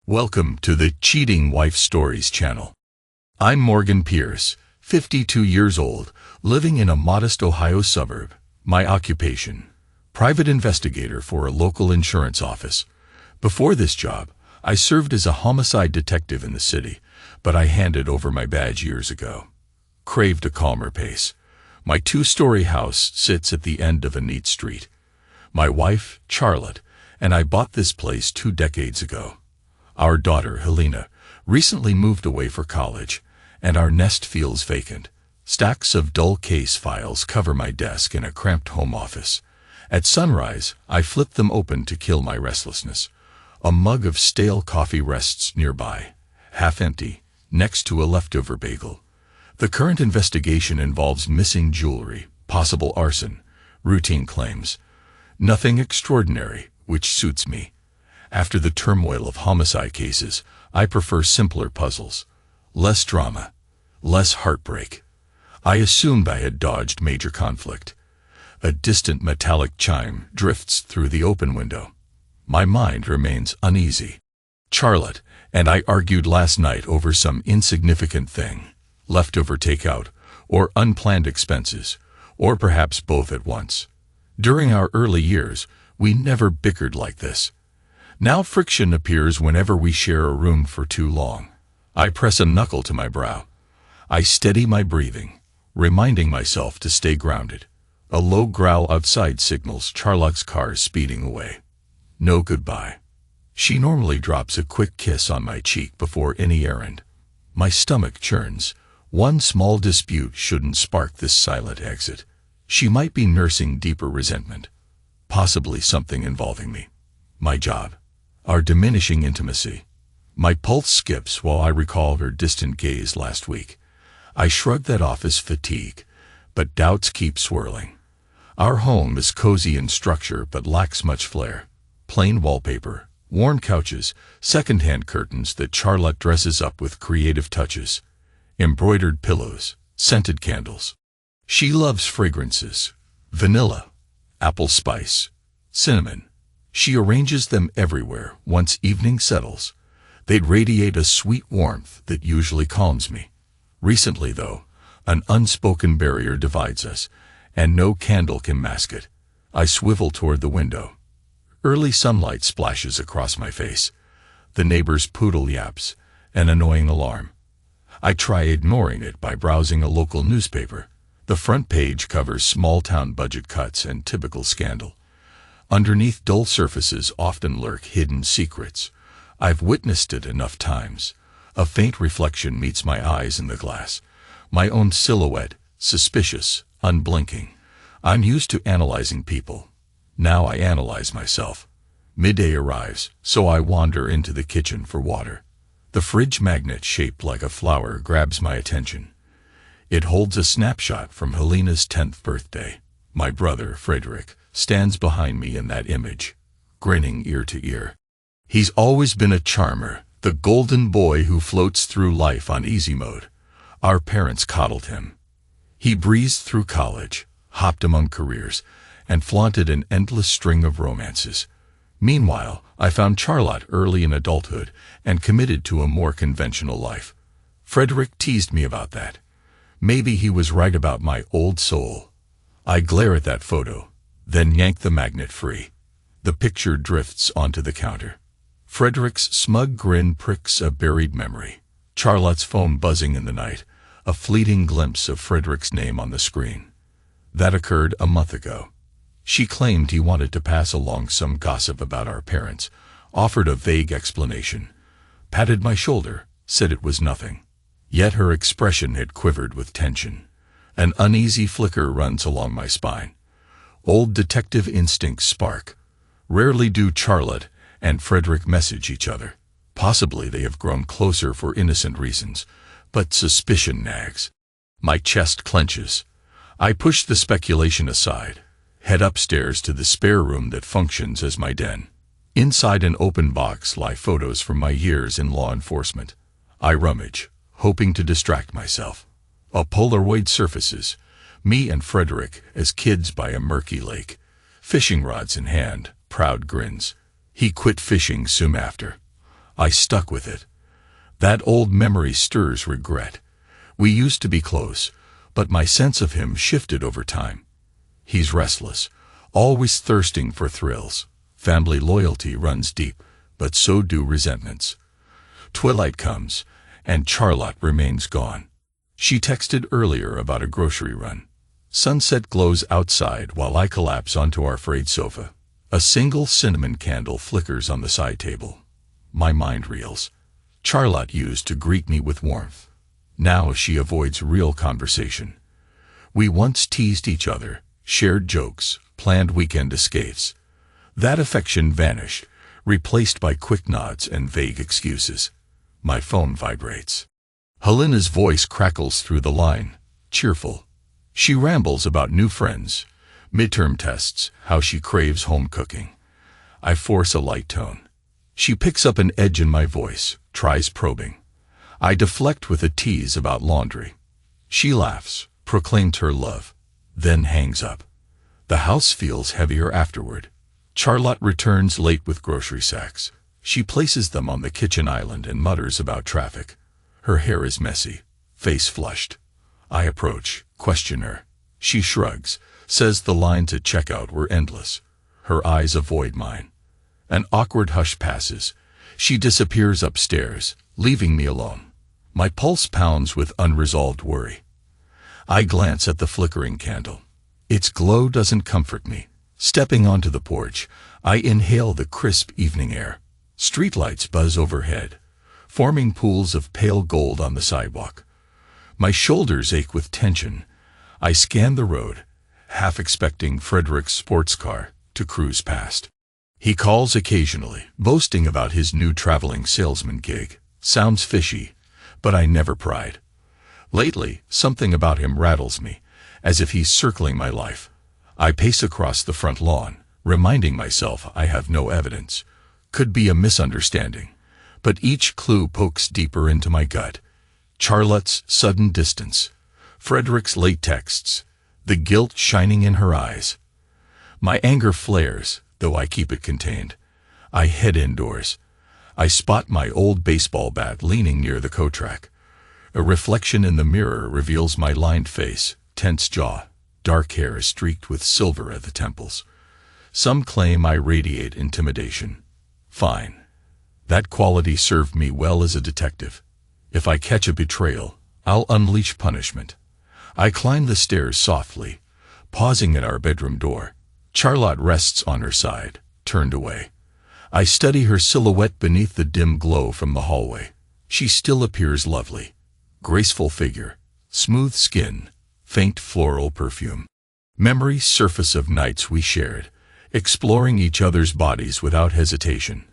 Welcome to the Cheating Wife Stories channel. I'm Morgan Pierce, 52 years old, living in a modest Ohio suburb. My occupation: private investigator for a local insurance office. Before this job, I served as a homicide detective in the city, but I handed over my badge years ago. Craved a calmer pace. My two-story house sits at the end of a neat street. My wife, Charlotte, and I bought this place 2 decades ago. Our daughter, Helena, recently moved away for college, and our nest feels vacant. Stacks of dull case files cover my desk in a cramped home office. At sunrise, I flip them open to kill my restlessness. A mug of stale coffee rests nearby, half empty, next to a leftover bagel. The current investigation involves missing jewelry, possible arson, routine claims. Nothing extraordinary, which suits me. After the turmoil of homicide cases, I prefer simpler puzzles. Less drama, less heartbreak. I assumed I had dodged major conflict. A distant metallic chime drifts through the open window. My mind remains uneasy. Charlotte and I argued last night over some insignificant thing, leftover takeout, or unplanned expenses, or perhaps both at once. During our early years, we never bickered like this. Now friction appears whenever we share a room for too long. I press a knuckle to my brow. I steady my breathing, reminding myself to stay grounded. A low growl outside signals Charlotte's car speeding away. No goodbye. She normally drops a quick kiss on my cheek before any errand. My stomach churns. One small dispute shouldn't spark this silent exit. She might be nursing deeper resentment. Possibly something involving me. My job. Our diminishing intimacy. My pulse skips while I recall her distant gaze last week. I shrug that off as fatigue, but doubts keep swirling. Our home is cozy in structure but lacks much flair. Plain wallpaper, worn couches, second-hand curtains that Charlotte dresses up with creative touches. Embroidered pillows, scented candles. She loves fragrances: vanilla, apple spice, cinnamon. She arranges them everywhere once evening settles. They'd radiate a sweet warmth that usually calms me. Recently, though, an unspoken barrier divides us, and no candle can mask it. I swivel toward the window. Early sunlight splashes across my face. The neighbor's poodle yaps, an annoying alarm. I try ignoring it by browsing a local newspaper. The front page covers small-town budget cuts and typical scandal. Underneath dull surfaces often lurk hidden secrets. I've witnessed it enough times. A faint reflection meets my eyes in the glass. My own silhouette, suspicious, unblinking. I'm used to analyzing people. Now I analyze myself. Midday arrives, so I wander into the kitchen for water. The fridge magnet shaped like a flower grabs my attention. It holds a snapshot from Helena's 10th birthday. My brother, Frederick, stands behind me in that image, grinning ear to ear. He's always been a charmer, the golden boy who floats through life on easy mode. Our parents coddled him. He breezed through college, hopped among careers, and flaunted an endless string of romances. Meanwhile, I found Charlotte early in adulthood and committed to a more conventional life. Frederick teased me about that. Maybe he was right about my old soul. I glare at that photo, then yank the magnet free. The picture drifts onto the counter. Frederick's smug grin pricks a buried memory. Charlotte's phone buzzing in the night, a fleeting glimpse of Frederick's name on the screen. That occurred a month ago. She claimed he wanted to pass along some gossip about our parents, offered a vague explanation, patted my shoulder, said it was nothing. Yet her expression had quivered with tension. An uneasy flicker runs along my spine. Old detective instincts spark. Rarely do Charlotte and Frederick message each other. Possibly they have grown closer for innocent reasons, but suspicion nags. My chest clenches. I push the speculation aside, head upstairs to the spare room that functions as my den. Inside an open box lie photos from my years in law enforcement. I rummage, hoping to distract myself. A Polaroid surfaces, me and Frederick as kids by a murky lake, fishing rods in hand, proud grins. He quit fishing soon after. I stuck with it. That old memory stirs regret. We used to be close, but my sense of him shifted over time. He's restless, always thirsting for thrills. Family loyalty runs deep, but so do resentments. Twilight comes, and Charlotte remains gone. She texted earlier about a grocery run. Sunset glows outside while I collapse onto our frayed sofa. A single cinnamon candle flickers on the side table. My mind reels. Charlotte used to greet me with warmth. Now she avoids real conversation. We once teased each other, shared jokes, planned weekend escapes. That affection vanished, replaced by quick nods and vague excuses. My phone vibrates. Helena's voice crackles through the line, cheerful. She rambles about new friends, midterm tests, how she craves home cooking. I force a light tone. She picks up an edge in my voice, tries probing. I deflect with a tease about laundry. She laughs, proclaims her love, then hangs up. The house feels heavier afterward. Charlotte returns late with grocery sacks. She places them on the kitchen island and mutters about traffic. Her hair is messy, face flushed. I approach, question her. She shrugs, says the lines at checkout were endless. Her eyes avoid mine. An awkward hush passes. She disappears upstairs, leaving me alone. My pulse pounds with unresolved worry. I glance at the flickering candle. Its glow doesn't comfort me. Stepping onto the porch, I inhale the crisp evening air. Streetlights buzz overhead, forming pools of pale gold on the sidewalk. My shoulders ache with tension. I scan the road, half expecting Frederick's sports car to cruise past. He calls occasionally, boasting about his new traveling salesman gig. Sounds fishy, but I never pried. Lately, something about him rattles me, as if he's circling my life. I pace across the front lawn, reminding myself I have no evidence. Could be a misunderstanding, but each clue pokes deeper into my gut. Charlotte's sudden distance, Frederick's late texts, the guilt shining in her eyes. My anger flares, though I keep it contained. I head indoors. I spot my old baseball bat leaning near the coat rack. A reflection in the mirror reveals my lined face, tense jaw, dark hair streaked with silver at the temples. Some claim I radiate intimidation. Fine. That quality served me well as a detective. If I catch a betrayal, I'll unleash punishment. I climb the stairs softly, pausing at our bedroom door. Charlotte rests on her side, turned away. I study her silhouette beneath the dim glow from the hallway. She still appears lovely. Graceful figure, smooth skin, faint floral perfume. Memories surface of nights we shared, exploring each other's bodies without hesitation.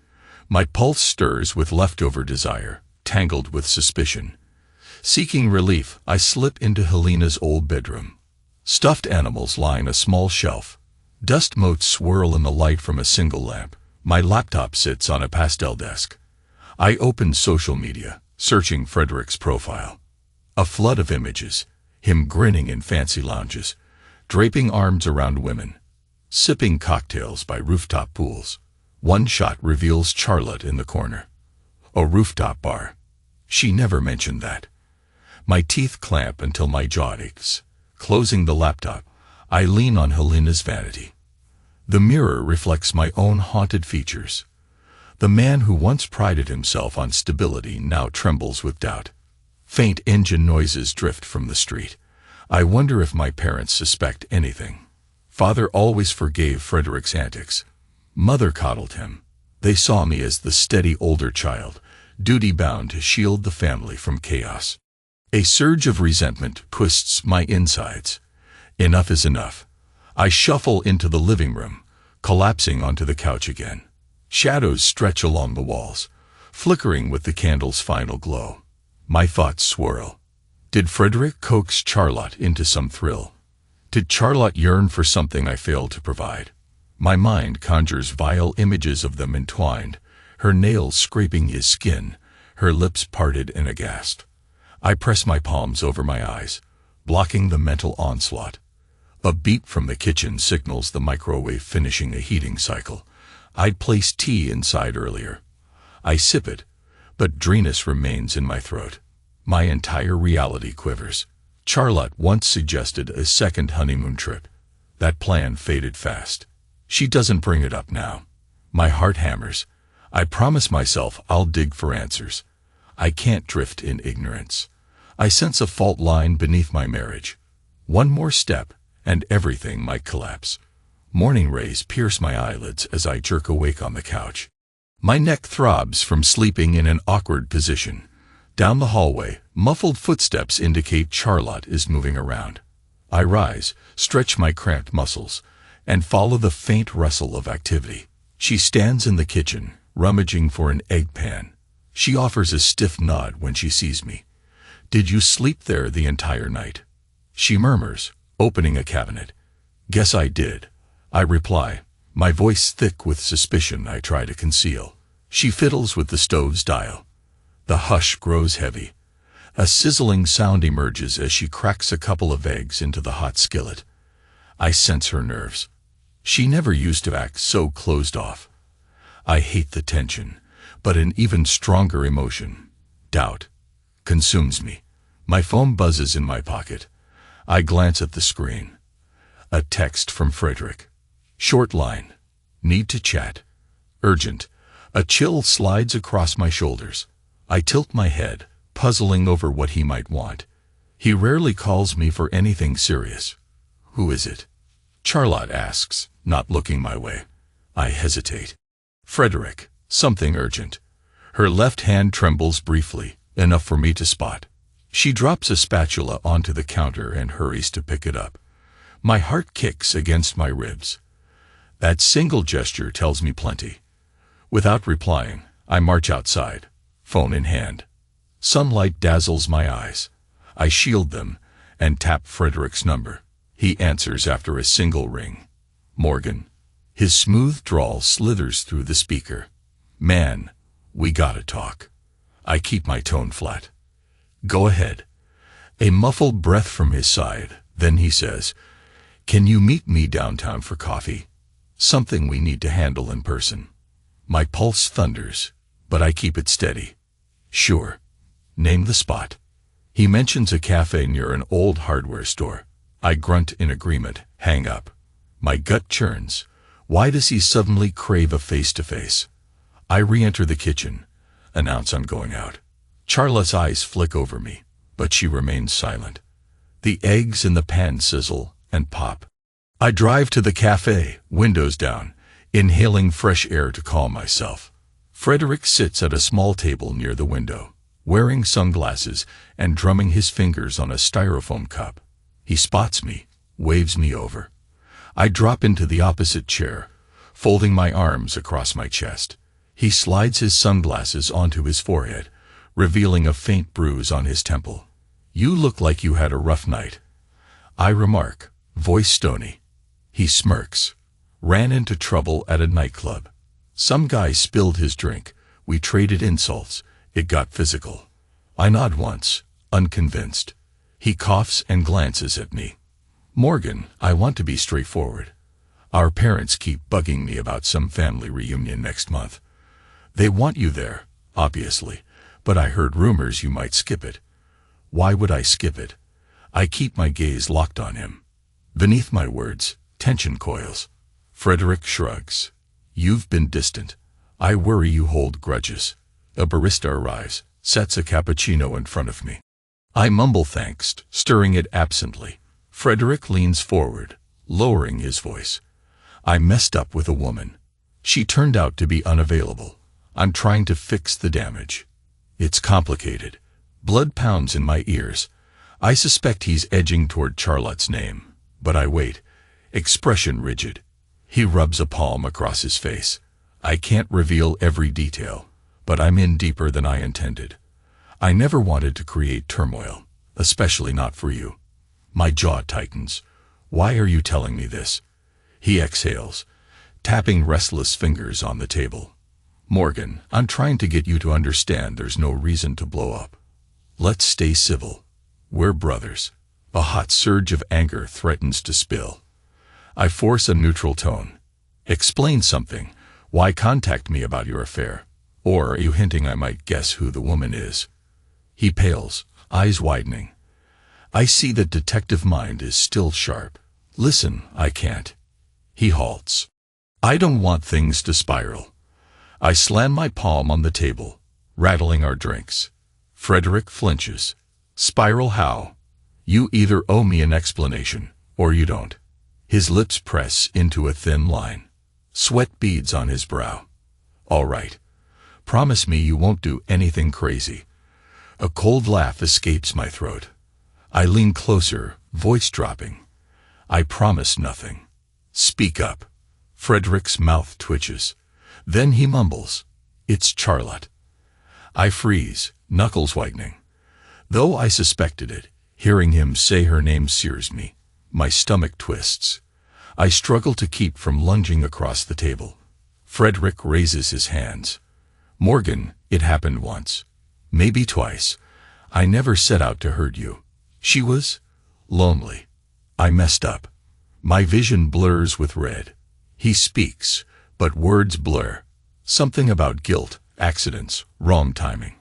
My pulse stirs with leftover desire, tangled with suspicion. Seeking relief, I slip into Helena's old bedroom. Stuffed animals line a small shelf. Dust motes swirl in the light from a single lamp. My laptop sits on a pastel desk. I open social media, searching Frederick's profile. A flood of images, him grinning in fancy lounges, draping arms around women, sipping cocktails by rooftop pools. One shot reveals Charlotte in the corner. A rooftop bar. She never mentioned that. My teeth clamp until my jaw aches. Closing the laptop, I lean on Helena's vanity. The mirror reflects my own haunted features. The man who once prided himself on stability now trembles with doubt. Faint engine noises drift from the street. I wonder if my parents suspect anything. Father always forgave Frederick's antics. Mother coddled him. They saw me as the steady older child, duty-bound to shield the family from chaos. A surge of resentment twists my insides. Enough is enough. I shuffle into the living room, collapsing onto the couch again. Shadows stretch along the walls, flickering with the candle's final glow. My thoughts swirl. Did Frederick coax Charlotte into some thrill? Did Charlotte yearn for something I failed to provide? My mind conjures vile images of them entwined, her nails scraping his skin, her lips parted in a gasp. I press my palms over my eyes, blocking the mental onslaught. A beep from the kitchen signals the microwave finishing a heating cycle. I'd placed tea inside earlier. I sip it, but dryness remains in my throat. My entire reality quivers. Charlotte once suggested a second honeymoon trip. That plan faded fast. She doesn't bring it up now. My heart hammers. I promise myself I'll dig for answers. I can't drift in ignorance. I sense a fault line beneath my marriage. One more step, and everything might collapse. Morning rays pierce my eyelids as I jerk awake on the couch. My neck throbs from sleeping in an awkward position. Down the hallway, muffled footsteps indicate Charlotte is moving around. I rise, stretch my cramped muscles, and follow the faint rustle of activity. She stands in the kitchen, rummaging for an egg pan. She offers a stiff nod when she sees me. "Did you sleep there the entire night?" She murmurs, opening a cabinet. "Guess I did," I reply, my voice thick with suspicion I try to conceal. She fiddles with the stove's dial. The hush grows heavy. A sizzling sound emerges as she cracks a couple of eggs into the hot skillet. I sense her nerves. She never used to act so closed off. I hate the tension, but an even stronger emotion, doubt, consumes me. My phone buzzes in my pocket. I glance at the screen. A text from Frederick. Short line. Need to chat. Urgent. A chill slides across my shoulders. I tilt my head, puzzling over what he might want. He rarely calls me for anything serious. "Who is it?" Charlotte asks, not looking my way. I hesitate. "Frederick, something urgent." Her left hand trembles briefly, enough for me to spot. She drops a spatula onto the counter and hurries to pick it up. My heart kicks against my ribs. That single gesture tells me plenty. Without replying, I march outside, phone in hand. Sunlight dazzles my eyes. I shield them and tap Frederick's number. He answers after a single ring. Morgan. His smooth drawl slithers through the speaker. "Man, we gotta talk." I keep my tone flat. "Go ahead." A muffled breath from his side, then he says, "Can you meet me downtown for coffee? Something we need to handle in person." My pulse thunders, but I keep it steady. "Sure. Name the spot." He mentions a cafe near an old hardware store. I grunt in agreement, hang up. My gut churns. Why does he suddenly crave a face-to-face? I re-enter the kitchen, announce I'm going out. Charlotte's eyes flick over me, but she remains silent. The eggs in the pan sizzle and pop. I drive to the cafe, windows down, inhaling fresh air to calm myself. Frederick sits at a small table near the window, wearing sunglasses and drumming his fingers on a styrofoam cup. He spots me, waves me over. I drop into the opposite chair, folding my arms across my chest. He slides his sunglasses onto his forehead, revealing a faint bruise on his temple. "You look like you had a rough night," I remark, voice stony. He smirks. "Ran into trouble at a nightclub. Some guy spilled his drink. We traded insults. It got physical." I nod once, unconvinced. He coughs and glances at me. "Morgan, I want to be straightforward. Our parents keep bugging me about some family reunion next month. They want you there, obviously, but I heard rumors you might skip it." Why would I skip it? I keep my gaze locked on him. Beneath my words, tension coils. Frederick shrugs. "You've been distant. I worry you hold grudges." A barista arrives, sets a cappuccino in front of me. I mumble thanks, stirring it absently. Frederick leans forward, lowering his voice. "I messed up with a woman. She turned out to be unavailable. I'm trying to fix the damage." It's complicated. Blood pounds in my ears. I suspect he's edging toward Charlotte's name, but I wait, expression rigid. He rubs a palm across his face. I can't reveal every detail, but I'm in deeper than I intended. I never wanted to create turmoil, especially not for you. My jaw tightens. "Why are you telling me this?" He exhales, tapping restless fingers on the table. "Morgan, I'm trying to get you to understand there's no reason to blow up. Let's stay civil. We're brothers." A hot surge of anger threatens to spill. I force a neutral tone. "Explain something. Why contact me about your affair?" Or are you hinting I might guess who the woman is? He pales, eyes widening. I see that detective mind is still sharp. Listen, I can't. He halts. I don't want things to spiral. I slam my palm on the table, rattling our drinks. Frederick flinches. Spiral how? You either owe me an explanation, or you don't. His lips press into a thin line. Sweat beads on his brow. All right. Promise me you won't do anything crazy. A cold laugh escapes my throat. I lean closer, voice dropping. I promise nothing. Speak up. Frederick's mouth twitches. Then he mumbles. It's Charlotte. I freeze, knuckles whitening. Though I suspected it, hearing him say her name sears me. My stomach twists. I struggle to keep from lunging across the table. Frederick raises his hands. Morgan, it happened once. Maybe twice. I never set out to hurt you. She was lonely. I messed up. My vision blurs with red. He speaks, but words blur. Something about guilt, accidents, wrong timing.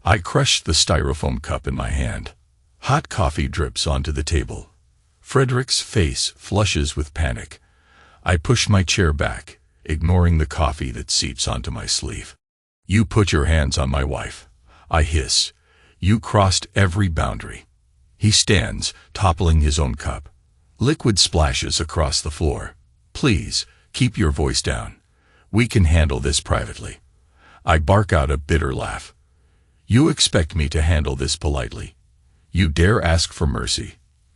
I crush the styrofoam cup in my hand. Hot coffee drips onto the table. Frederick's face flushes with panic. I push my chair back, ignoring the coffee that seeps onto my sleeve. You put your hands on my wife. I hiss. You crossed every boundary. He stands, toppling his own cup. Liquid splashes across the floor. Please, keep your voice down. We can handle this privately. I bark out a bitter laugh. You expect me to handle this politely. You dare ask for mercy.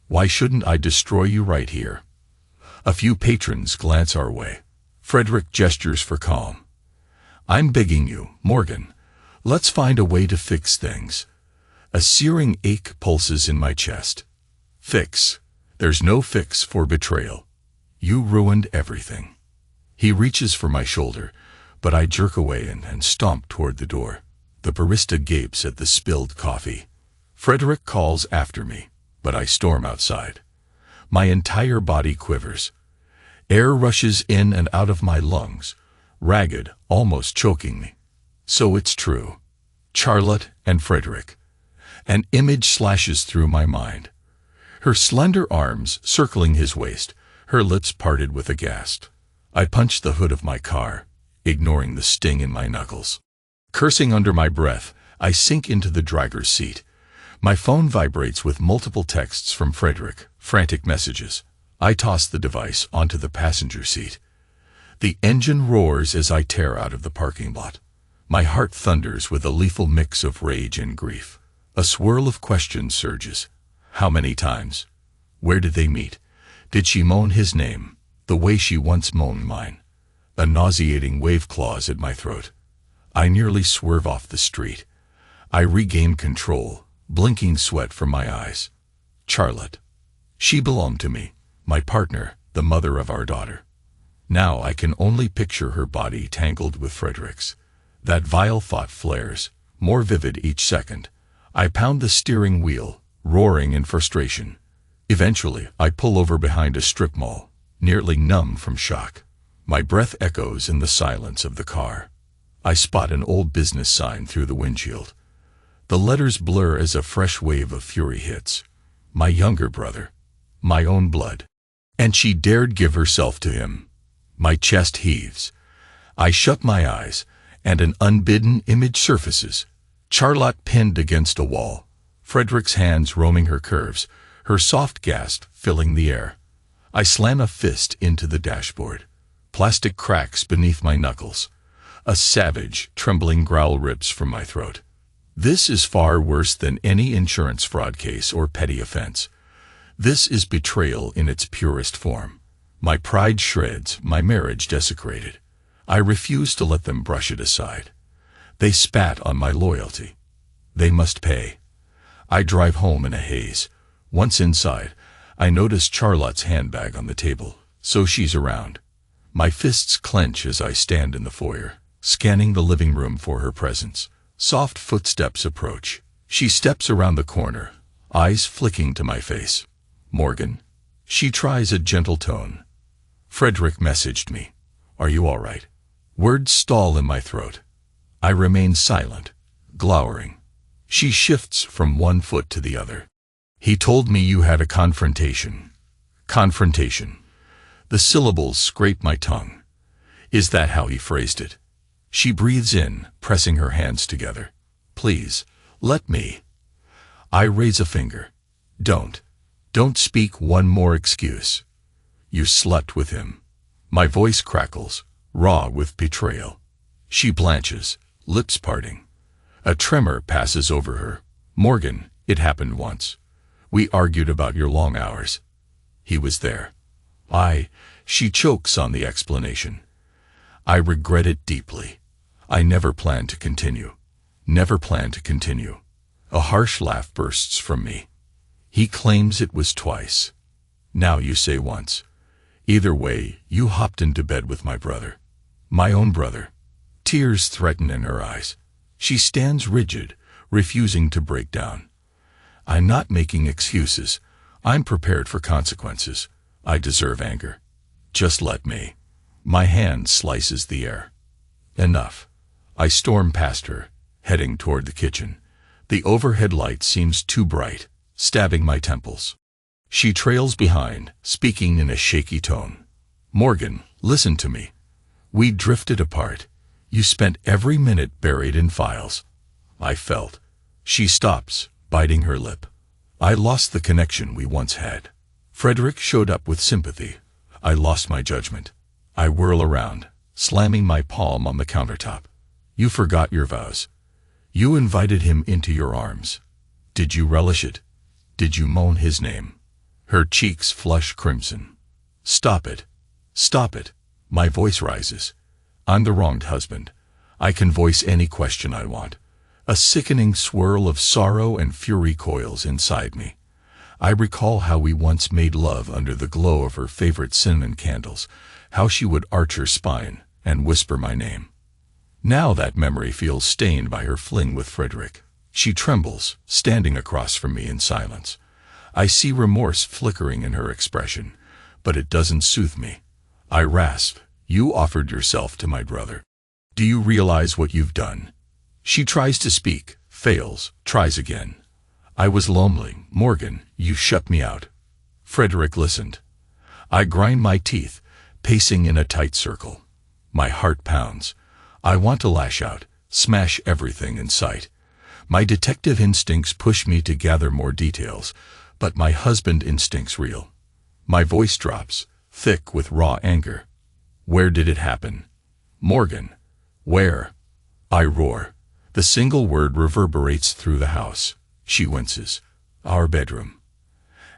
Why shouldn't I destroy you right here? A few patrons glance our way. Frederick gestures for calm. I'm begging you, Morgan. Let's find a way to fix things. A searing ache pulses in my chest. Fix. There's no fix for betrayal. You ruined everything. He reaches for my shoulder, but I jerk away and stomp toward the door. The barista gapes at the spilled coffee. Frederick calls after me, but I storm outside. My entire body quivers. Air rushes in and out of my lungs, ragged, almost choking me. So it's true. Charlotte and Frederick. An image slashes through my mind. Her slender arms circling his waist, her lips parted with a gasp. I punch the hood of my car, ignoring the sting in my knuckles. Cursing under my breath, I sink into the driver's seat. My phone vibrates with multiple texts from Frederick, frantic messages. I toss the device onto the passenger seat. The engine roars as I tear out of the parking lot. My heart thunders with a lethal mix of rage and grief. A swirl of questions surges. How many times? Where did they meet? Did she moan his name, the way she once moaned mine? A nauseating wave claws at my throat. I nearly swerve off the street. I regain control, blinking sweat from my eyes. Charlotte. She belonged to me, my partner, the mother of our daughter. Now I can only picture her body tangled with Frederick's. That vile thought flares, more vivid each second. I pound the steering wheel, roaring in frustration. Eventually, I pull over behind a strip mall, nearly numb from shock. My breath echoes in the silence of the car. I spot an old business sign through the windshield. The letters blur as a fresh wave of fury hits. My younger brother. My own blood. And she dared give herself to him. My chest heaves. I shut my eyes, and an unbidden image surfaces. Charlotte pinned against a wall, Frederick's hands roaming her curves, her soft gasp filling the air. I slam a fist into the dashboard. Plastic cracks beneath my knuckles. A savage, trembling growl rips from my throat. This is far worse than any insurance fraud case or petty offense. This is betrayal in its purest form. My pride shreds, my marriage desecrated. I refuse to let them brush it aside. They spat on my loyalty. They must pay. I drive home in a haze. Once inside, I notice Charlotte's handbag on the table, so she's around. My fists clench as I stand in the foyer, scanning the living room for her presence. Soft footsteps approach. She steps around the corner, eyes flicking to my face. Morgan. She tries a gentle tone. Frederick messaged me. Are you all right? Words stall in my throat. I remain silent, glowering. She shifts from one foot to the other. He told me you had a confrontation. Confrontation. The syllables scrape my tongue. Is that how he phrased it? She breathes in, pressing her hands together. Please, let me. I raise a finger. Don't speak one more excuse. You slept with him. My voice crackles, raw with betrayal. She blanches, lips parting. A tremor passes over her. Morgan, it happened once. We argued about your long hours. He was there. She chokes on the explanation. I regret it deeply. I never planned to continue. Never planned to continue. A harsh laugh bursts from me. He claims it was twice. Now you say once. Either way, you hopped into bed with my brother. My own brother. Tears threaten in her eyes. She stands rigid, refusing to break down. I'm not making excuses. I'm prepared for consequences. I deserve anger. Just let me. My hand slices the air. Enough. I storm past her, heading toward the kitchen. The overhead light seems too bright, stabbing my temples. She trails behind, speaking in a shaky tone. Morgan, listen to me. We drifted apart. You spent every minute buried in files. I felt. She stops, biting her lip. I lost the connection we once had. Frederick showed up with sympathy. I lost my judgment. I whirl around, slamming my palm on the countertop. You forgot your vows. You invited him into your arms. Did you relish it? Did you moan his name? Her cheeks flush crimson. Stop it. Stop it. My voice rises. I'm the wronged husband. I can voice any question I want. A sickening swirl of sorrow and fury coils inside me. I recall how we once made love under the glow of her favorite cinnamon candles, how she would arch her spine and whisper my name. Now that memory feels stained by her fling with Frederick. She trembles, standing across from me in silence. I see remorse flickering in her expression, but it doesn't soothe me. I rasp, you offered yourself to my brother. Do you realize what you've done? She tries to speak, fails, tries again. I was lonely, Morgan, you shut me out. Frederick listened. I grind my teeth, pacing in a tight circle. My heart pounds. I want to lash out, smash everything in sight. My detective instincts push me to gather more details, but my husband instincts reel. My voice drops, thick with raw anger. Where did it happen? Morgan. Where? I roar. The single word reverberates through the house. She winces. Our bedroom.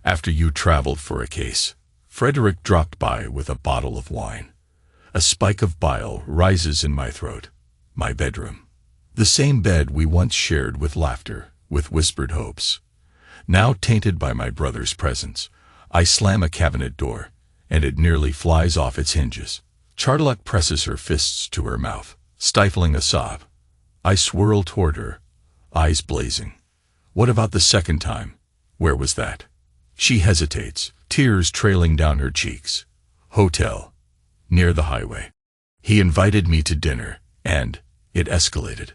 After you traveled for a case. Frederick dropped by with a bottle of wine. A spike of bile rises in my throat. My bedroom. The same bed we once shared with laughter, with whispered hopes. Now tainted by my brother's presence, I slam a cabinet door, and it nearly flies off its hinges. Charlotte presses her fists to her mouth, stifling a sob. I swirl toward her, eyes blazing. What about the second time? Where was that? She hesitates, tears trailing down her cheeks. Hotel. Near the highway. He invited me to dinner, and it escalated.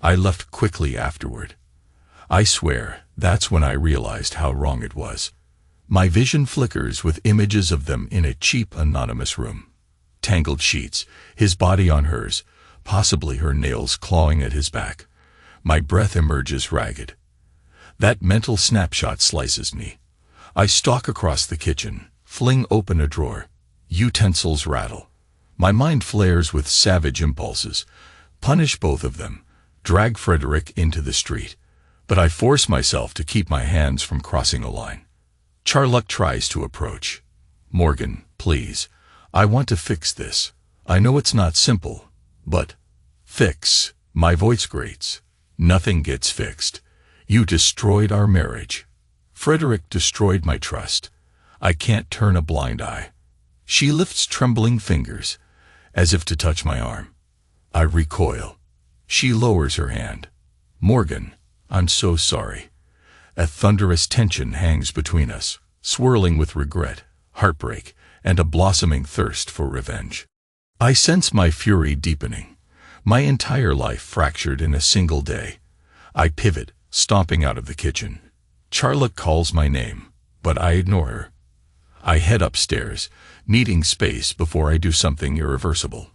I left quickly afterward. I swear, that's when I realized how wrong it was. My vision flickers with images of them in a cheap, anonymous room. Tangled sheets, his body on hers, possibly her nails clawing at his back. My breath emerges ragged. That mental snapshot slices me. I stalk across the kitchen, fling open a drawer. Utensils rattle. My mind flares with savage impulses. Punish both of them. Drag Frederick into the street. But I force myself to keep my hands from crossing a line. Charlotte tries to approach. Morgan, please. I want to fix this. I know it's not simple, but fix. My voice grates. Nothing gets fixed. You destroyed our marriage. Frederick destroyed my trust. I can't turn a blind eye. She lifts trembling fingers, as if to touch my arm. I recoil. She lowers her hand. Morgan, I'm so sorry. A thunderous tension hangs between us, swirling with regret, heartbreak, and a blossoming thirst for revenge. I sense my fury deepening. My entire life fractured in a single day. I pivot, stomping out of the kitchen. Charlotte calls my name, but I ignore her. I head upstairs, needing space before I do something irreversible.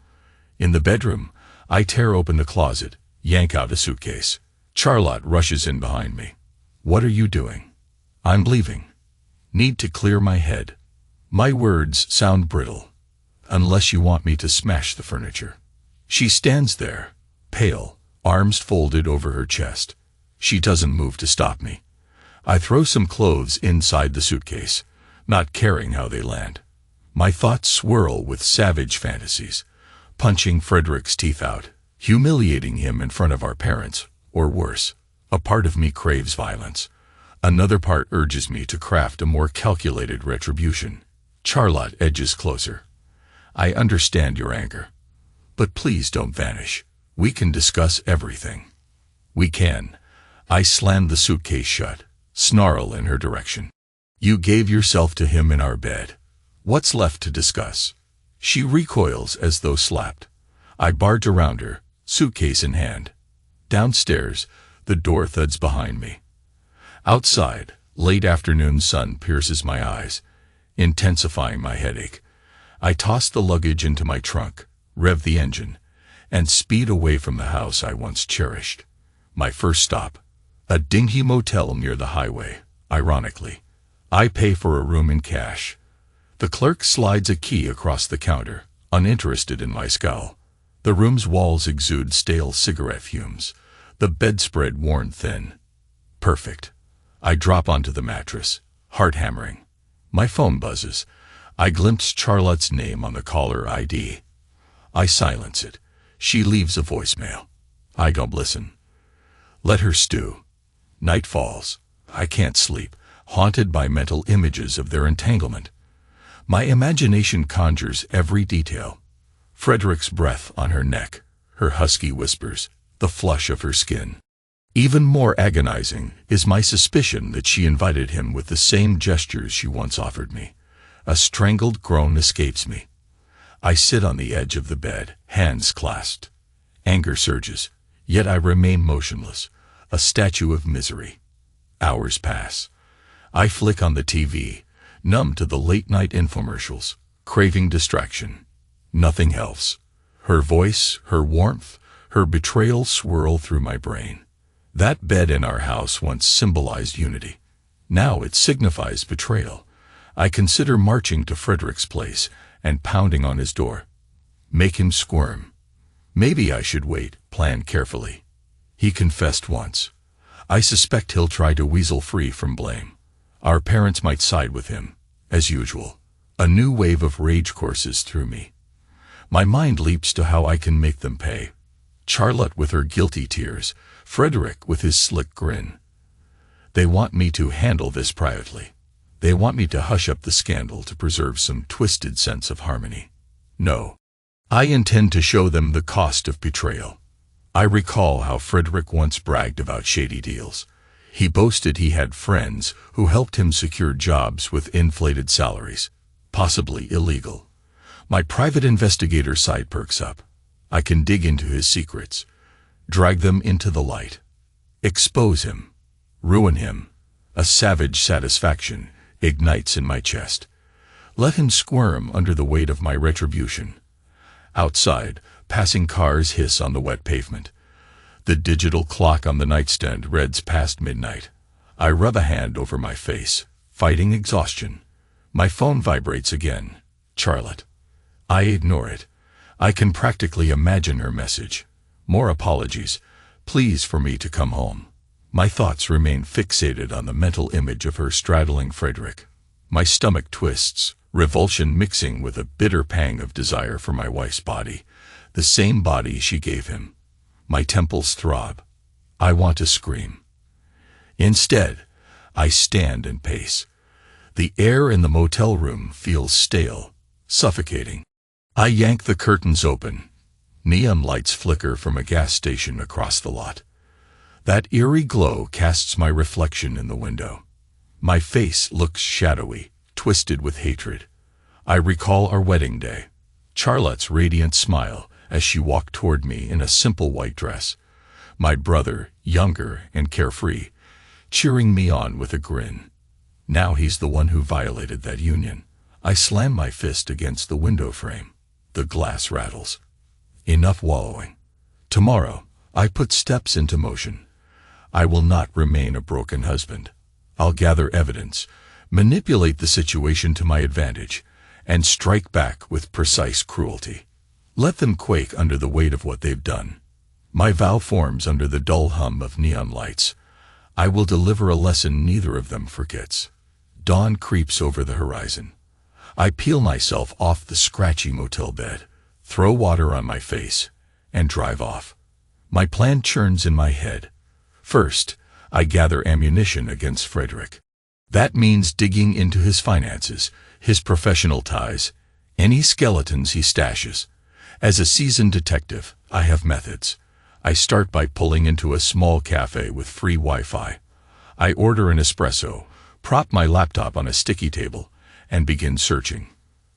In the bedroom, I tear open the closet, yank out a suitcase. Charlotte rushes in behind me. "What are you doing?" "I'm leaving. Need to clear my head." My words sound brittle. "Unless you want me to smash the furniture." She stands there, pale, arms folded over her chest. She doesn't move to stop me. I throw some clothes inside the suitcase, not caring how they land. My thoughts swirl with savage fantasies, punching Frederick's teeth out, humiliating him in front of our parents, or worse. A part of me craves violence. Another part urges me to craft a more calculated retribution. Charlotte edges closer. "I understand your anger. But please don't vanish. We can discuss everything." "We can." I slam the suitcase shut, snarl in her direction. "You gave yourself to him in our bed. What's left to discuss?" She recoils as though slapped. I barge around her, suitcase in hand. Downstairs, the door thuds behind me. Outside, late afternoon sun pierces my eyes, intensifying my headache. I toss the luggage into my trunk, rev the engine, and speed away from the house I once cherished. My first stop, a dingy motel near the highway, ironically. I pay for a room in cash. The clerk slides a key across the counter, uninterested in my scowl. The room's walls exude stale cigarette fumes, the bedspread worn thin. Perfect. I drop onto the mattress, heart hammering. My phone buzzes. I glimpse Charlotte's name on the caller ID. I silence it. She leaves a voicemail. I don't listen. Let her stew. Night falls. I can't sleep, haunted by mental images of their entanglement. My imagination conjures every detail. Frederick's breath on her neck, her husky whispers, the flush of her skin. Even more agonizing is my suspicion that she invited him with the same gestures she once offered me. A strangled groan escapes me. I sit on the edge of the bed, hands clasped. Anger surges, yet I remain motionless, a statue of misery. Hours pass. I flick on the TV, numb to the late-night infomercials, craving distraction. Nothing helps. Her voice, her warmth, her betrayal swirl through my brain. That bed in our house once symbolized unity. Now it signifies betrayal. I consider marching to Frederick's place and pounding on his door. Make him squirm. Maybe I should wait, plan carefully. He confessed once. I suspect he'll try to weasel free from blame. Our parents might side with him, as usual. A new wave of rage courses through me. My mind leaps to how I can make them pay. Charlotte with her guilty tears, Frederick with his slick grin. They want me to handle this privately. They want me to hush up the scandal to preserve some twisted sense of harmony. No. I intend to show them the cost of betrayal. I recall how Frederick once bragged about shady deals. He boasted he had friends who helped him secure jobs with inflated salaries, possibly illegal. My private investigator side perks up. I can dig into his secrets, drag them into the light, expose him, ruin him. A savage satisfaction ignites in my chest. Let him squirm under the weight of my retribution. Outside, passing cars hiss on the wet pavement. The digital clock on the nightstand reads past midnight. I rub a hand over my face, fighting exhaustion. My phone vibrates again. Charlotte. I ignore it. I can practically imagine her message. More apologies. Please for me to come home. My thoughts remain fixated on the mental image of her straddling Frederick. My stomach twists, revulsion mixing with a bitter pang of desire for my wife's body, the same body she gave him. My temples throb. I want to scream. Instead, I stand and pace. The air in the motel room feels stale, suffocating. I yank the curtains open. Neon lights flicker from a gas station across the lot. That eerie glow casts my reflection in the window. My face looks shadowy, twisted with hatred. I recall our wedding day. Charlotte's radiant smile as she walked toward me in a simple white dress. My brother, younger and carefree, cheering me on with a grin. Now he's the one who violated that union. I slam my fist against the window frame. The glass rattles. Enough wallowing. Tomorrow, I put steps into motion. I will not remain a broken husband. I'll gather evidence, manipulate the situation to my advantage, and strike back with precise cruelty. Let them quake under the weight of what they've done. My vow forms under the dull hum of neon lights. I will deliver a lesson neither of them forgets. Dawn creeps over the horizon. I peel myself off the scratchy motel bed, throw water on my face, and drive off. My plan churns in my head. First, I gather ammunition against Frederick. That means digging into his finances, his professional ties, any skeletons he stashes. As a seasoned detective, I have methods. I start by pulling into a small cafe with free Wi-Fi. I order an espresso, prop my laptop on a sticky table, and begin searching.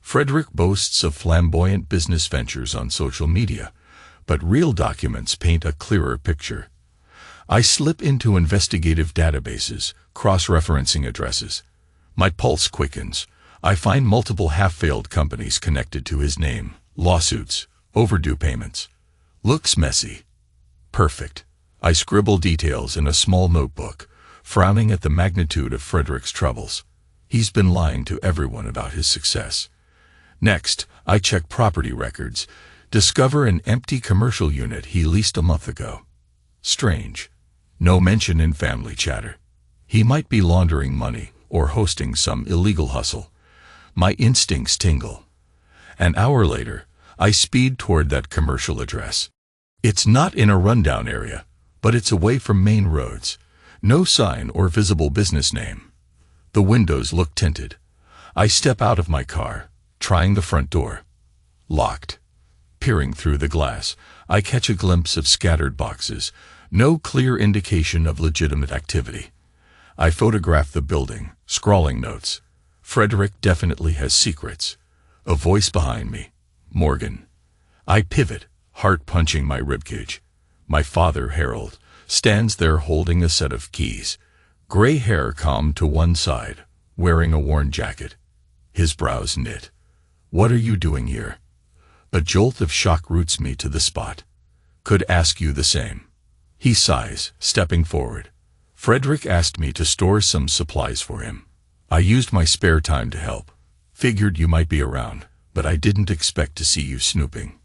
Frederick boasts of flamboyant business ventures on social media, but real documents paint a clearer picture. I slip into investigative databases, cross-referencing addresses. My pulse quickens. I find multiple half-failed companies connected to his name, lawsuits, overdue payments. Looks messy. Perfect. I scribble details in a small notebook, frowning at the magnitude of Frederick's troubles. He's been lying to everyone about his success. Next, I check property records, discover an empty commercial unit he leased a month ago. Strange. No mention in family chatter. He might be laundering money or hosting some illegal hustle. My instincts tingle. An hour later, I speed toward that commercial address. It's not in a rundown area, but it's away from main roads. No sign or visible business name. The windows look tinted. I step out of my car, trying the front door. Locked. Peering through the glass, I catch a glimpse of scattered boxes. No clear indication of legitimate activity. I photograph the building, scrawling notes. Frederick definitely has secrets. A voice behind me. Morgan. I pivot, heart punching my ribcage. My father, Harold, stands there holding a set of keys. Gray hair combed to one side, wearing a worn jacket. His brows knit. What are you doing here? A jolt of shock roots me to the spot. Could ask you the same. He sighs, stepping forward. Frederick asked me to store some supplies for him. I used my spare time to help. Figured you might be around, but I didn't expect to see you snooping.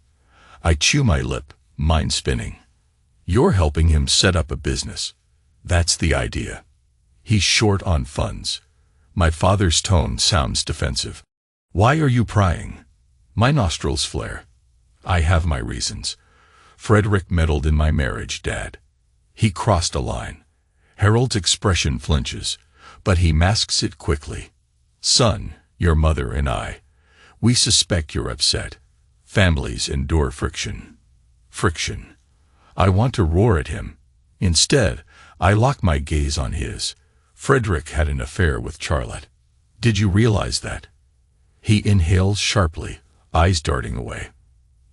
I chew my lip, mind spinning. You're helping him set up a business. That's the idea. He's short on funds. My father's tone sounds defensive. Why are you prying? My nostrils flare. I have my reasons. Frederick meddled in my marriage, Dad. He crossed a line. Harold's expression flinches, but he masks it quickly. Son, your mother and we suspect you're upset. Families endure friction. Friction. I want to roar at him. Instead, I lock my gaze on his. Frederick had an affair with Charlotte. Did you realize that? He inhales sharply, eyes darting away.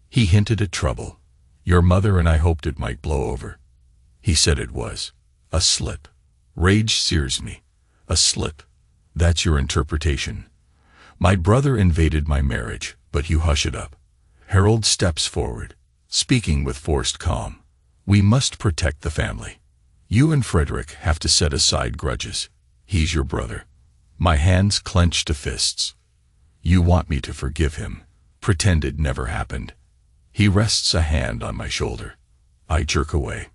He hinted at trouble. Your mother and I hoped it might blow over. He said it was. A slip. Rage sears me. A slip. That's your interpretation. My brother invaded my marriage, but you hush it up. Harold steps forward, speaking with forced calm. We must protect the family. You and Frederick have to set aside grudges. He's your brother. My hands clench to fists. You want me to forgive him. Pretend it never happened. He rests a hand on my shoulder. I jerk away.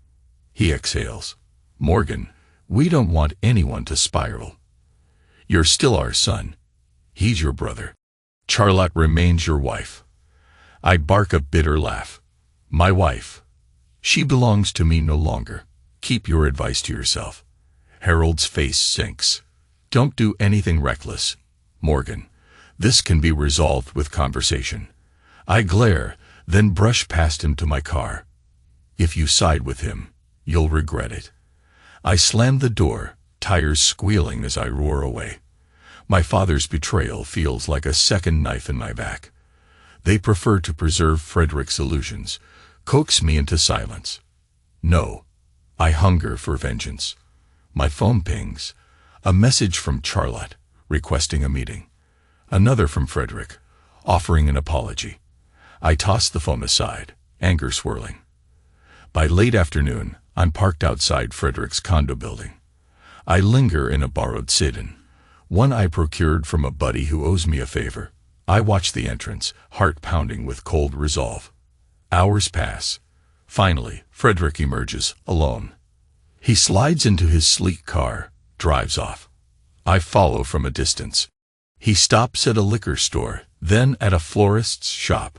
He exhales. Morgan, we don't want anyone to spiral. You're still our son. He's your brother. Charlotte remains your wife. I bark a bitter laugh. My wife. She belongs to me no longer. Keep your advice to yourself. Harold's face sinks. Don't do anything reckless, Morgan. This can be resolved with conversation. I glare, then brush past him to my car. If you side with him, you'll regret it. I slam the door, tires squealing as I roar away. My father's betrayal feels like a second knife in my back. They prefer to preserve Frederick's illusions, coax me into silence. No, I hunger for vengeance. My phone pings. A message from Charlotte, requesting a meeting. Another from Frederick, offering an apology. I toss the phone aside, anger swirling. By late afternoon, I'm parked outside Frederick's condo building. I linger in a borrowed sedan, one I procured from a buddy who owes me a favor. I watch the entrance, heart pounding with cold resolve. Hours pass. Finally, Frederick emerges, alone. He slides into his sleek car, drives off. I follow from a distance. He stops at a liquor store, then at a florist's shop,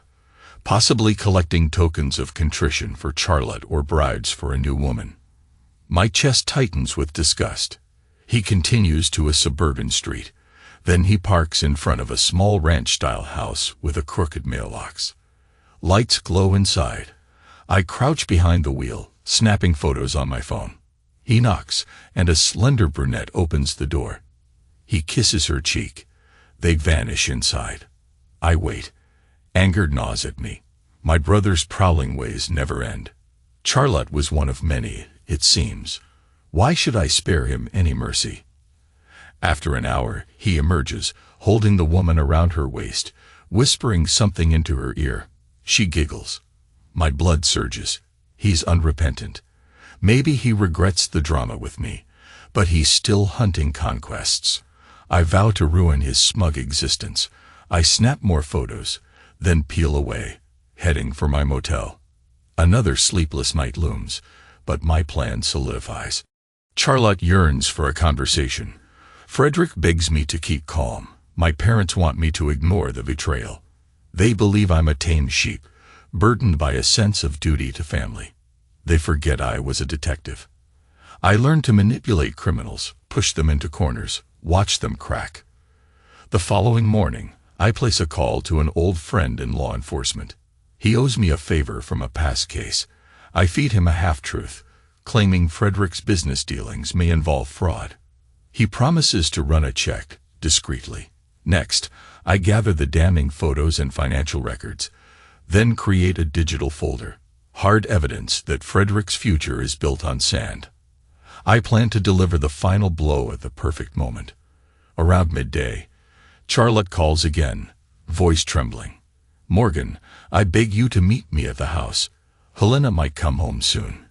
possibly collecting tokens of contrition for Charlotte or bribes for a new woman. My chest tightens with disgust. He continues to a suburban street. Then he parks in front of a small ranch-style house with a crooked mailbox. Lights glow inside. I crouch behind the wheel, snapping photos on my phone. He knocks, and a slender brunette opens the door. He kisses her cheek. They vanish inside. I wait. Anger gnaws at me. My brother's prowling ways never end. Charlotte was one of many, it seems. Why should I spare him any mercy? After an hour, he emerges, holding the woman around her waist, whispering something into her ear. She giggles. My blood surges. He's unrepentant. Maybe he regrets the drama with me, but he's still hunting conquests. I vow to ruin his smug existence. I snap more photos, then peel away, heading for my motel. Another sleepless night looms, but my plan solidifies. Charlotte yearns for a conversation. Frederick begs me to keep calm. My parents want me to ignore the betrayal. They believe I'm a tame sheep, burdened by a sense of duty to family. They forget I was a detective. I learned to manipulate criminals, push them into corners, watch them crack. The following morning, I place a call to an old friend in law enforcement. He owes me a favor from a past case. I feed him a half-truth, claiming Frederick's business dealings may involve fraud. He promises to run a check, discreetly. Next, I gather the damning photos and financial records, then create a digital folder, hard evidence that Frederick's future is built on sand. I plan to deliver the final blow at the perfect moment. Around midday, Charlotte calls again, voice trembling. "Morgan, I beg you to meet me at the house. Helena might come home soon.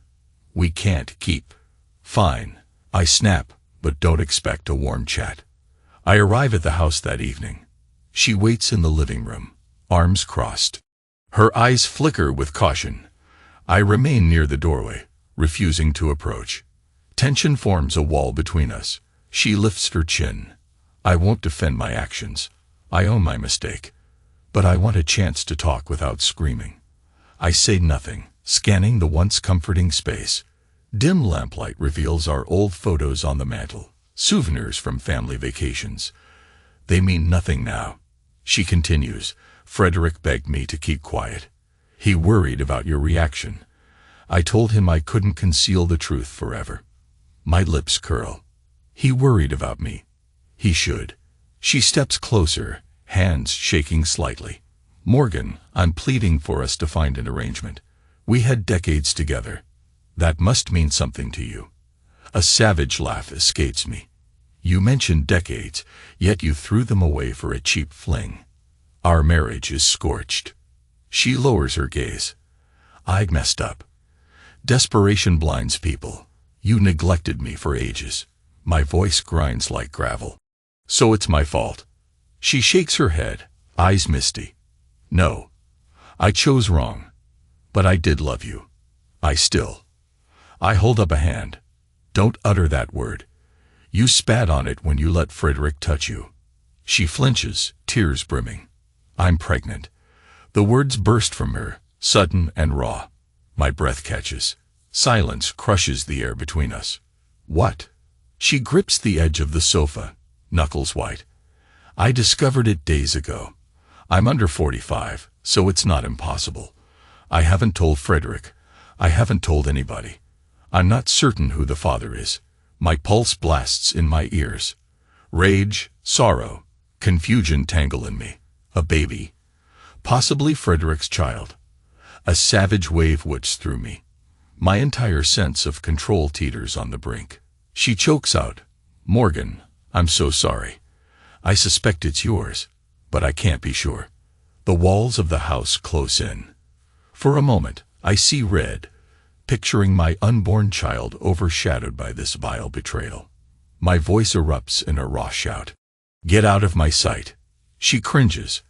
We can't keep." "Fine." I snap, but don't expect a warm chat. I arrive at the house that evening. She waits in the living room, arms crossed. Her eyes flicker with caution. I remain near the doorway, refusing to approach. Tension forms a wall between us. She lifts her chin. I won't defend my actions. I own my mistake. But I want a chance to talk without screaming. I say nothing, scanning the once comforting space. Dim lamplight reveals our old photos on the mantel, souvenirs from family vacations. They mean nothing now. She continues, "Frederick begged me to keep quiet. He worried about your reaction. I told him I couldn't conceal the truth forever." My lips curl. He worried about me. He should. She steps closer, hands shaking slightly. "Morgan, I'm pleading for us to find an arrangement. We had decades together. That must mean something to you." A savage laugh escapes me. "You mentioned decades, yet you threw them away for a cheap fling. Our marriage is scorched." She lowers her gaze. "I messed up. Desperation blinds people. You neglected me for ages." My voice grinds like gravel. "So it's my fault." She shakes her head, eyes misty. "No, I chose wrong. But I did love you. I still." I hold up a hand. "Don't utter that word. You spat on it when you let Frederick touch you." She flinches, tears brimming. "I'm pregnant." The words burst from her, sudden and raw. My breath catches. Silence crushes the air between us. "What?" She grips the edge of the sofa, knuckles white. "I discovered it days ago. I'm under 45, so it's not impossible. I haven't told Frederick. I haven't told anybody. I'm not certain who the father is." My pulse blasts in my ears. Rage, sorrow, confusion tangle in me. A baby. Possibly Frederick's child. A savage wave whips through me. My entire sense of control teeters on the brink. She chokes out, "Morgan, I'm so sorry. I suspect it's yours, but I can't be sure." The walls of the house close in. For a moment, I see red, picturing my unborn child overshadowed by this vile betrayal. My voice erupts in a raw shout. "Get out of my sight." She cringes.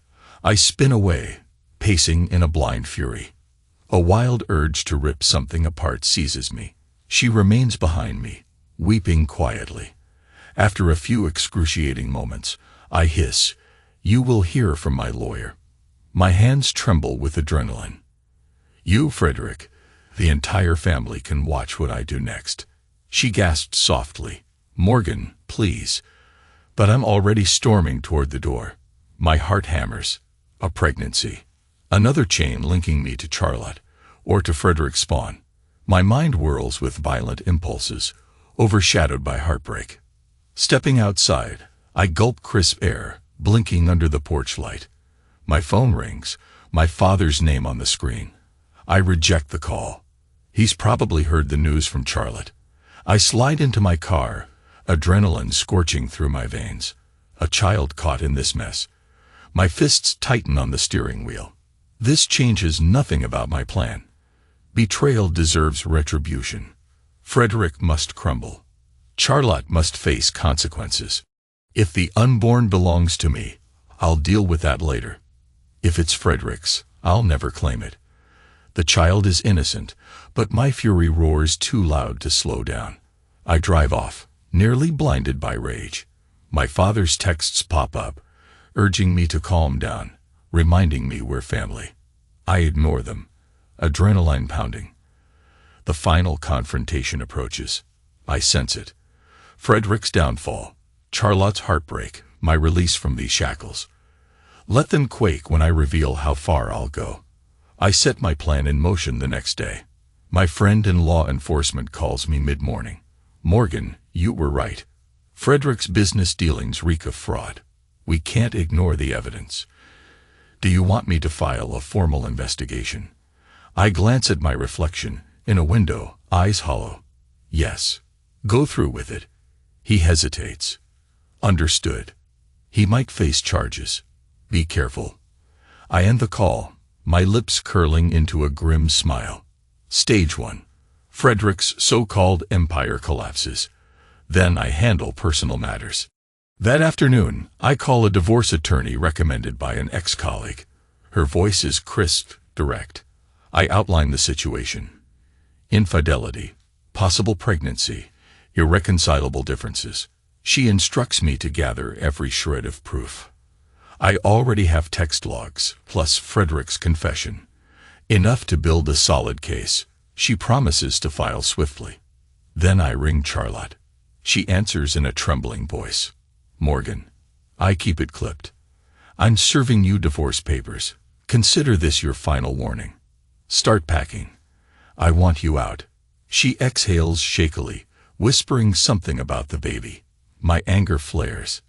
I spin away, pacing in a blind fury. A wild urge to rip something apart seizes me. She remains behind me, weeping quietly. After a few excruciating moments, I hiss, "You will hear from my lawyer." My hands tremble with adrenaline. "You, Frederick, the entire family can watch what I do next." She gasped softly, "Morgan, please." But I'm already storming toward the door. My heart hammers. A pregnancy. Another chain linking me to Charlotte, or to Frederick's spawn. My mind whirls with violent impulses, overshadowed by heartbreak. Stepping outside, I gulp crisp air, blinking under the porch light. My phone rings, my father's name on the screen. I reject the call. He's probably heard the news from Charlotte. I slide into my car, adrenaline scorching through my veins. A child caught in this mess. My fists tighten on the steering wheel. This changes nothing about my plan. Betrayal deserves retribution. Frederick must crumble. Charlotte must face consequences. If the unborn belongs to me, I'll deal with that later. If it's Frederick's, I'll never claim it. The child is innocent, but my fury roars too loud to slow down. I drive off, nearly blinded by rage. My father's texts pop up, urging me to calm down, reminding me we're family. I ignore them, adrenaline pounding. The final confrontation approaches. I sense it. Frederick's downfall, Charlotte's heartbreak, my release from these shackles. Let them quake when I reveal how far I'll go. I set my plan in motion the next day. My friend in law enforcement calls me mid-morning. "Morgan, you were right. Frederick's business dealings reek of fraud. We can't ignore the evidence. Do you want me to file a formal investigation?" I glance at my reflection, in a window, eyes hollow. "Yes. Go through with it." He hesitates. "Understood. He might face charges. Be careful." I end the call, my lips curling into a grim smile. Stage 1. Frederick's so-called empire collapses. Then I handle personal matters. That afternoon, I call a divorce attorney recommended by an ex-colleague. Her voice is crisp, direct. I outline the situation. Infidelity, possible pregnancy, irreconcilable differences. She instructs me to gather every shred of proof. I already have text logs, plus Frederick's confession. Enough to build a solid case. She promises to file swiftly. Then I ring Charlotte. She answers in a trembling voice. "Morgan." I keep it clipped. "I'm serving you divorce papers. Consider this your final warning. Start packing. I want you out." She exhales shakily, whispering something about the baby. My anger flares.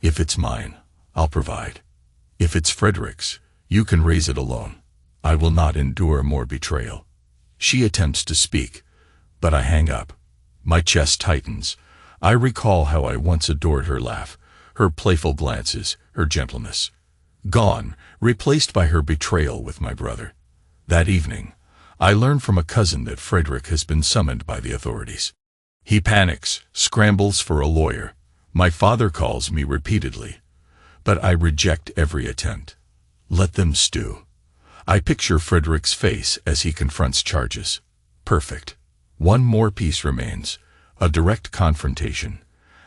"If it's mine, I'll provide. If it's Frederick's, you can raise it alone. I will not endure more betrayal." She attempts to speak, but I hang up. My chest tightens. I recall how I once adored her laugh, her playful glances, her gentleness. Gone, replaced by her betrayal with my brother. That evening, I learn from a cousin that Frederick has been summoned by the authorities. He panics, scrambles for a lawyer. My father calls me repeatedly, but I reject every attempt. Let them stew. I picture Frederick's face as he confronts charges. Perfect. One more piece remains, a direct confrontation.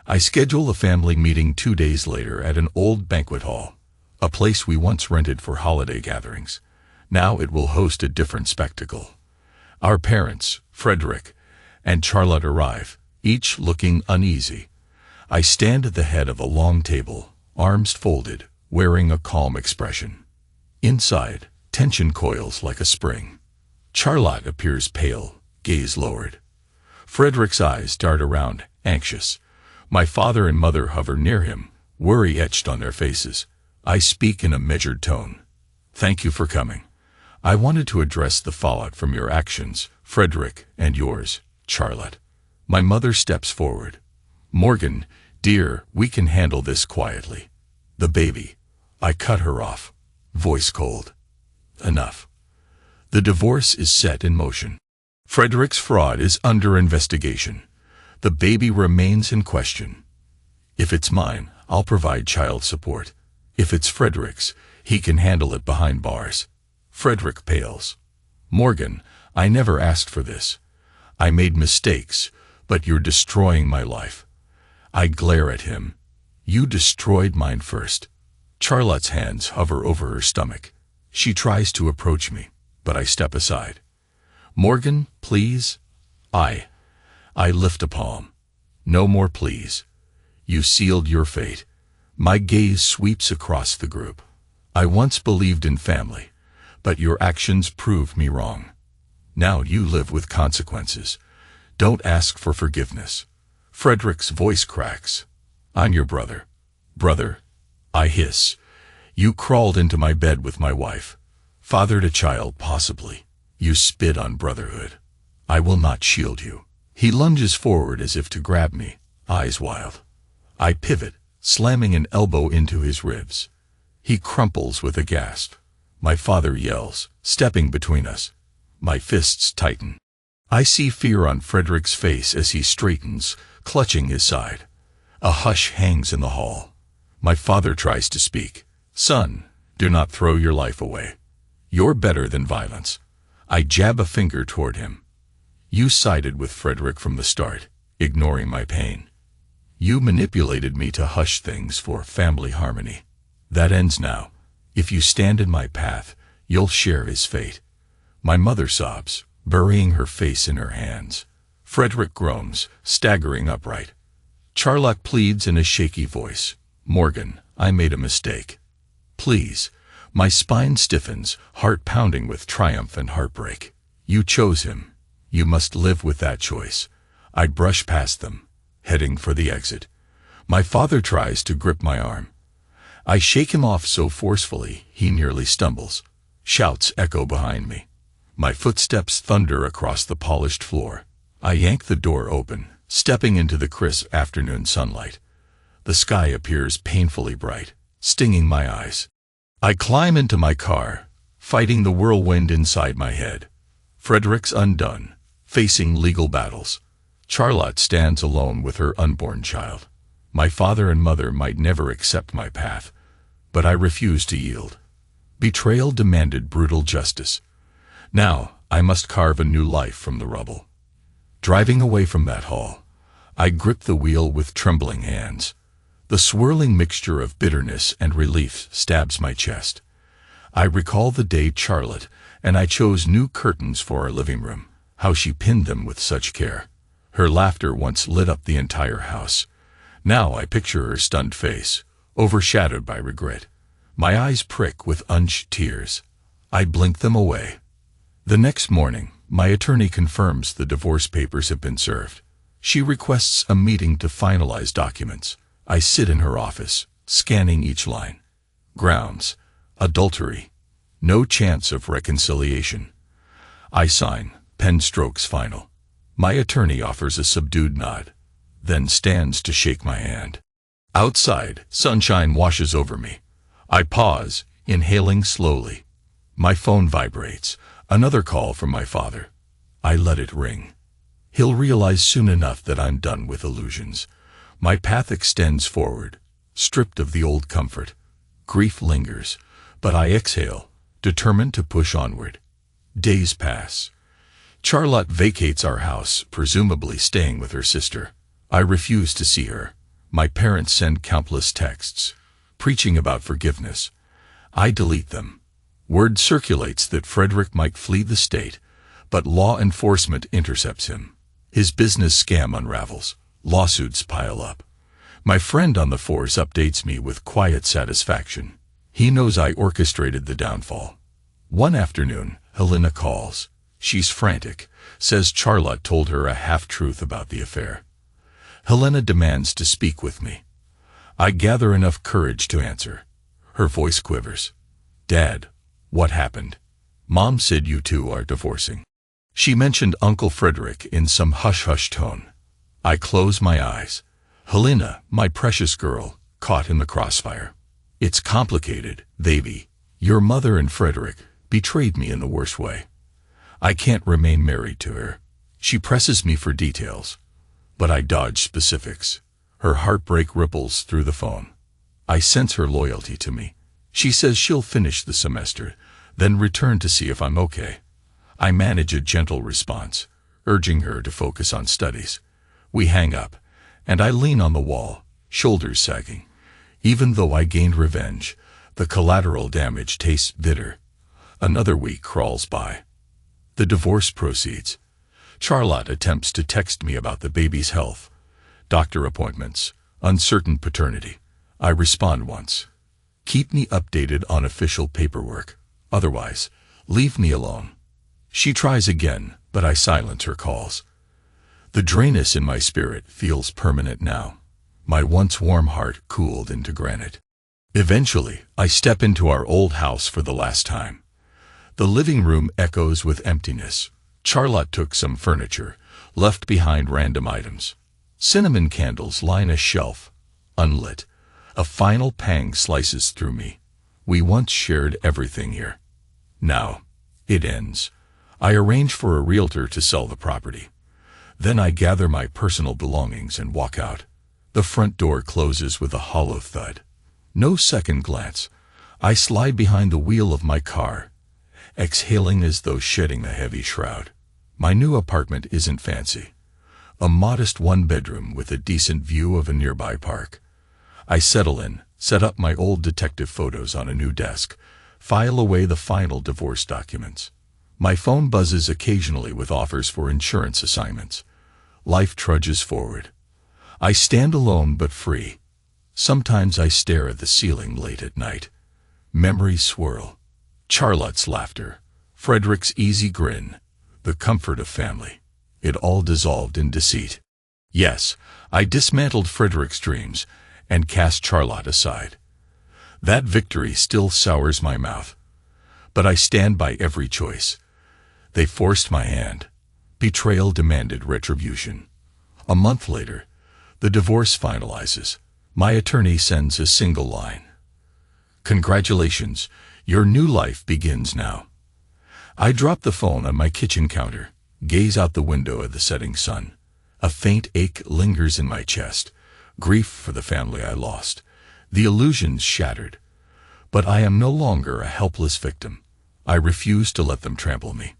I schedule a family meeting 2 days later at an old banquet hall, a place we once rented for holiday gatherings. Now it will host a different spectacle. Our parents, Frederick and Charlotte, arrive, each looking uneasy. I stand at the head of a long table, arms folded, wearing a calm expression. Inside, tension coils like a spring. Charlotte appears pale, gaze lowered. Frederick's eyes dart around, anxious. My father and mother hover near him, worry etched on their faces. I speak in a measured tone. Thank you for coming. I wanted to address the fallout from your actions, Frederick, and yours, Charlotte. My mother steps forward. Morgan, dear, we can handle this quietly. The baby. I cut her off. Voice cold. Enough. The divorce is set in motion. Frederick's fraud is under investigation. The baby remains in question. If it's mine, I'll provide child support. If it's Frederick's, he can handle it behind bars. Frederick pales. Morgan, I never asked for this. I made mistakes, but you're destroying my life. I glare at him. You destroyed mine first. Charlotte's hands hover over her stomach. She tries to approach me, but I step aside. Morgan, please. I lift a palm. No more please. You sealed your fate. My gaze sweeps across the group. I once believed in family, but your actions proved me wrong. Now you live with consequences. Don't ask for forgiveness. Frederick's voice cracks. I'm your brother. Brother, I hiss. You crawled into my bed with my wife. Fathered a child, possibly. You spit on brotherhood. I will not shield you. He lunges forward as if to grab me, eyes wild. I pivot, slamming an elbow into his ribs. He crumples with a gasp. My father yells, stepping between us. My fists tighten. I see fear on Frederick's face as he straightens, clutching his side. A hush hangs in the hall. My father tries to speak. Son, do not throw your life away. You're better than violence. I jab a finger toward him. You sided with Frederick from the start, ignoring my pain. You manipulated me to hush things for family harmony. That ends now. If you stand in my path, you'll share his fate. My mother sobs, burying her face in her hands. Frederick groans, staggering upright. Charlotte pleads in a shaky voice. Morgan, I made a mistake. Please. My spine stiffens, heart pounding with triumph and heartbreak. You chose him. You must live with that choice. I brush past them, heading for the exit. My father tries to grip my arm. I shake him off so forcefully, he nearly stumbles. Shouts echo behind me. My footsteps thunder across the polished floor. I yank the door open, stepping into the crisp afternoon sunlight. The sky appears painfully bright, stinging my eyes. I climb into my car, fighting the whirlwind inside my head. Frederick's undone, facing legal battles. Charlotte stands alone with her unborn child. My father and mother might never accept my path, but I refuse to yield. Betrayal demanded brutal justice. Now, I must carve a new life from the rubble. Driving away from that hall, I grip the wheel with trembling hands. The swirling mixture of bitterness and relief stabs my chest. I recall the day Charlotte and I chose new curtains for our living room, how she pinned them with such care. Her laughter once lit up the entire house. Now I picture her stunned face, overshadowed by regret. My eyes prick with unshed tears. I blink them away. The next morning, my attorney confirms the divorce papers have been served. She requests a meeting to finalize documents. I sit in her office, scanning each line. Grounds: adultery. No chance of reconciliation. I sign, pen strokes final. My attorney offers a subdued nod, then stands to shake my hand. Outside, sunshine washes over me. I pause, inhaling slowly. My phone vibrates, another call from my father. I let it ring. He'll realize soon enough that I'm done with illusions. My path extends forward, stripped of the old comfort. Grief lingers, but I exhale, determined to push onward. Days pass. Charlotte vacates our house, presumably staying with her sister. I refuse to see her. My parents send countless texts, preaching about forgiveness. I delete them. Word circulates that Frederick might flee the state, but law enforcement intercepts him. His business scam unravels. Lawsuits pile up. My friend on the force updates me with quiet satisfaction. He knows I orchestrated the downfall. One afternoon, Helena calls. She's frantic, says Charlotte told her a half-truth about the affair. Helena demands to speak with me. I gather enough courage to answer. Her voice quivers. Dad, What happened? Mom said you two are divorcing. She mentioned Uncle Frederick in some hush-hush tone. I close my eyes. Helena, my precious girl, caught in the crossfire. It's complicated, baby. Your mother and Frederick betrayed me in the worst way. I can't remain married to her. She presses me for details, but I dodge specifics. Her heartbreak ripples through the phone. I sense her loyalty to me. She says she'll finish the semester, then return to see if I'm okay. I manage a gentle response, urging her to focus on studies. We hang up, and I lean on the wall, shoulders sagging. Even though I gained revenge, the collateral damage tastes bitter. Another week crawls by. The divorce proceeds. Charlotte attempts to text me about the baby's health, doctor appointments, uncertain paternity. I respond once. Keep me updated on official paperwork. Otherwise, leave me alone. She tries again, but I silence her calls. The dryness in my spirit feels permanent now. My once warm heart cooled into granite. Eventually, I step into our old house for the last time. The living room echoes with emptiness. Charlotte took some furniture, left behind random items. Cinnamon candles line a shelf, unlit. A final pang slices through me. We once shared everything here. Now, it ends. I arrange for a realtor to sell the property. Then I gather my personal belongings and walk out. The front door closes with a hollow thud. No second glance. I slide behind the wheel of my car, exhaling as though shedding a heavy shroud. My new apartment isn't fancy. A modest one-bedroom with a decent view of a nearby park. I settle in, set up my old detective photos on a new desk, file away the final divorce documents. My phone buzzes occasionally with offers for insurance assignments. Life trudges forward. I stand alone but free. Sometimes I stare at the ceiling late at night. Memories swirl. Charlotte's laughter, Frederick's easy grin, the comfort of family. It all dissolved in deceit. Yes, I dismantled Frederick's dreams and cast Charlotte aside. That victory still sours my mouth. But I stand by every choice. They forced my hand. Betrayal demanded retribution. A month later, the divorce finalizes. My attorney sends a single line. Congratulations, your new life begins now. I drop the phone on my kitchen counter, gaze out the window at the setting sun. A faint ache lingers in my chest, grief for the family I lost. The illusions shattered. But I am no longer a helpless victim. I refuse to let them trample me.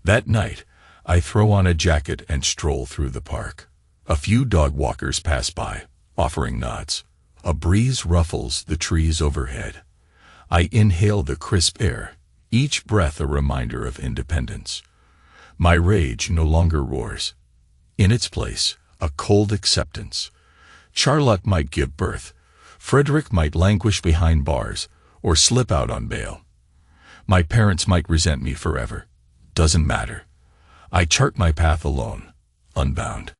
That night, I throw on a jacket and stroll through the park. A few dog walkers pass by, offering nods. A breeze ruffles the trees overhead. I inhale the crisp air, each breath a reminder of independence. My rage no longer roars. In its place, a cold acceptance. Charlotte might give birth. Frederick might languish behind bars or slip out on bail. My parents might resent me forever. Doesn't matter. I chart my path alone, unbound.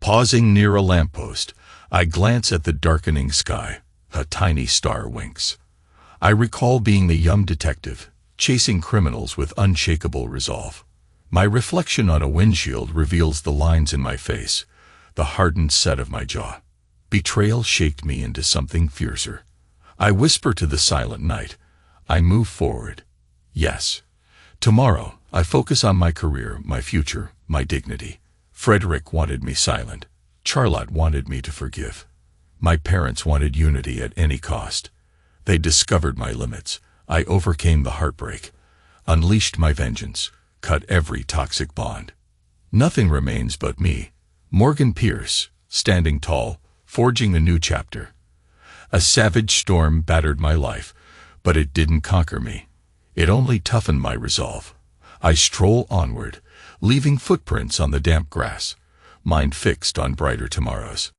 Pausing near a lamppost, I glance at the darkening sky. A tiny star winks. I recall being the young detective, chasing criminals with unshakable resolve. My reflection on a windshield reveals the lines in my face, the hardened set of my jaw. Betrayal shaped me into something fiercer. I whisper to the silent night. I move forward. Yes. Tomorrow, I focus on my career, my future, my dignity. Frederick wanted me silent. Charlotte wanted me to forgive. My parents wanted unity at any cost. They discovered my limits. I overcame the heartbreak, unleashed my vengeance, cut every toxic bond. Nothing remains but me, Morgan Pierce, standing tall, forging a new chapter. A savage storm battered my life, but it didn't conquer me. It only toughened my resolve. I stroll onward, leaving footprints on the damp grass, mind fixed on brighter tomorrows.